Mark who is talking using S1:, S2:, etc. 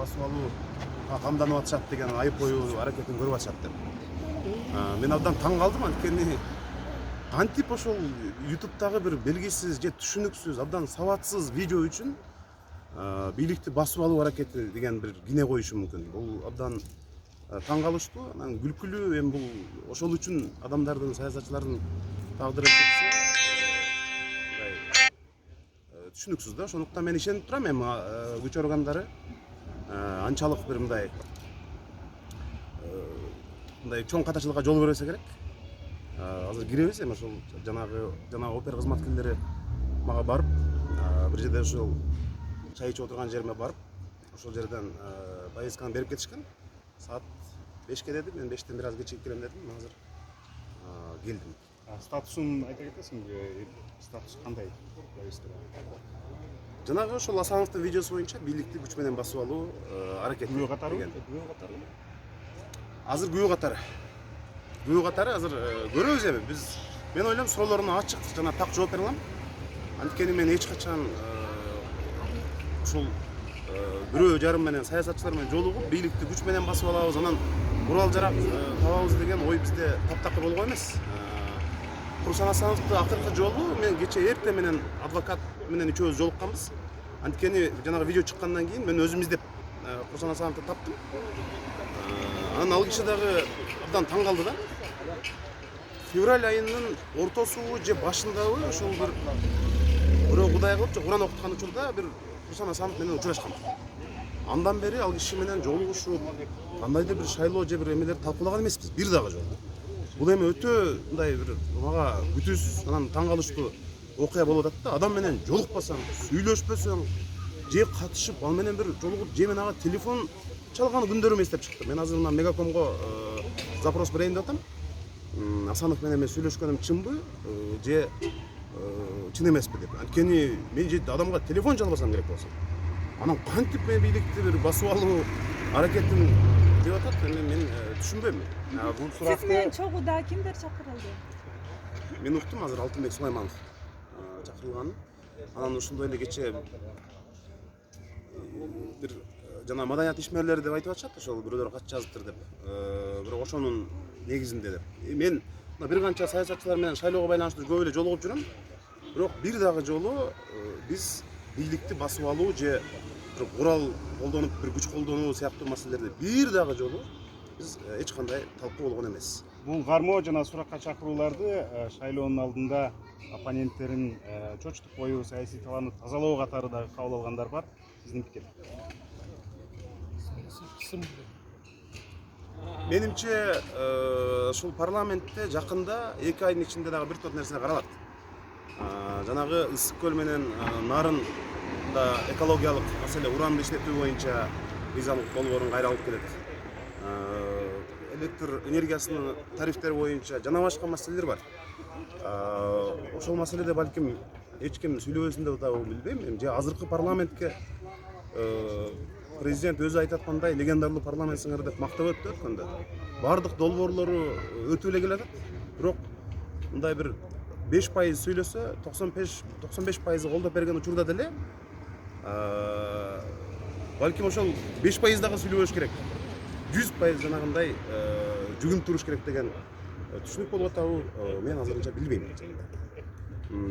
S1: басып алуу камданып атышат деген айып коюу аракетин көрүп атышат деп. Мен абдан таң калдым, анткени кантип ошол YouTube'дагы бир белгисиз же түшүнүксүз, абдан сабатсыз видео үчүн бийликти басып алуу аракети деген бир кине коюшу мүмкүн. Бул абдан таң калыштуу, анан күлкүлүү. Эми бул ошол үчүн адамдардын, саясатчылардын тагдыры кетсе, түшүнүксүз да. Ошондуктан мен ишенип турам, эми күч органдары анчалык бир мындай чоң катачылыкка жол бербесе керек. Азыр киребиз, эми ошол жанагы опер кызматкерлери мага барып, бир жерде ошол чай ичип отурган жериме барып, ошол жерден повестканы берип кетишкен. Саат 5ке деди, мен 5тен бир аз кечигип келем дедим, азыр келдим.
S2: Статусун айта кетесиңби? Статус кандай?
S1: Жанагы ошол Асановдун видеосу боюнча бийликти күч менен басып алуу аракети.
S2: Күбө катары?
S1: Азыр күбө катары азыр көрөбүз эми. Мен ойлойм, суроолоруна ачык жана так жооп бере алам. Анткени мен эч качан ушул бирөө жарым менен саясатчылар менен жолугуп бийликти күч менен басып алабыз, анан курал жарак табабыз деген ой бизде таптакыр болгон эмес. Руслан Асановду акыркы жолу мен кече эртең менен адвокат менен үчөөбүз жолукканбыз. Анткени жанагы видео чыккандан кийин мен өзүм издеп Руслан Асановду таптым. Анан ал киши дагы абдан таң калды да. Февраль айынын ортосу же башындабы ошол бирөө Кудай кылып же Куран окуткан учурда бир Руслан Асанов менен учурашкан. Андан бери ал киши менен жолугушуп, кандайдыр бир шайлоо же бир эмелерди талкуулаган эмеспиз, бир дагы жолу. Бул эми өтө мындай бир мага күтүүсүз, анан таң калыштуу окуя болуп атат да. Адам менен жолукпасаң, сүйлөшпөсөң, же катышып, ал менен бир жолугуп, же мен ага телефон чалган күндөрүм эстеп чыкты. Мен азыр мына Мегакомго запрос берейин деп атам. Асанов менен мен сүйлөшкөнүм чынбы, же чын эмеспи деп. Анткени мен же адамга телефон чалбасам керек болсо. Анан кантип мен бийликти бир басып алуу аракетин деп атат, мен түшүнбөйм.
S3: Бул суракты сиз менен чогууда кимдер чакырылды?
S1: Мен уктум азыр Алтынбек Сулайманов чакырылганын. Анан ушундай эле кече бир жана маданият ишмерлери деп айтып атышат, ошол бирөөлөр кат жазыптыр деп. Бирок ошонун негизинде деп. Мен бир канча саясатчылар менен шайлоого байланыштуу көп эле жолугуп жүрөм. Бирок бир дагы жолу биз бийликти басып алуу же курал колдонуп бир күч колдонуу сыяктуу маселелерди бир дагы жолу биз эч кандай талкуу болгон эмес.
S2: Бул кармоо жана суракка чакырууларды шайлоонун алдында оппоненттерин чочтуп коюу, саясий талааны тазалоо катары дагы кабыл алгандар бар. Сиздин пикир?
S1: Менимче ушул парламентте жакында 2 айдын ичинде дагы бир топ нерсе каралат. Жанагы ысык көл менен нарында экологиялык маселе, уранды иштетүү боюнча визалык долбоорун кайра алып келет. Электр энергиясынын тарифтери боюнча жана башка маселелер бар. Ошол маселеде балким эч ким сүйлөбөсүн деп атабы билбейм. Же азыркы парламентке президент өзү айтып аткандай легендарлуу парламент сыңары деп мактап өттү өткөндө. Бардык долбоорлору өтүп эле келатат. Бирок мындай бир 5% сүйлөсө, 95% колдоп берген учурда деле балким ошол 5% дагы сүйлөбөш керек. 100% жанагындай жүгүнүп туруш керек деген түшүнүк болуп атабы, мен азырынча билбейм.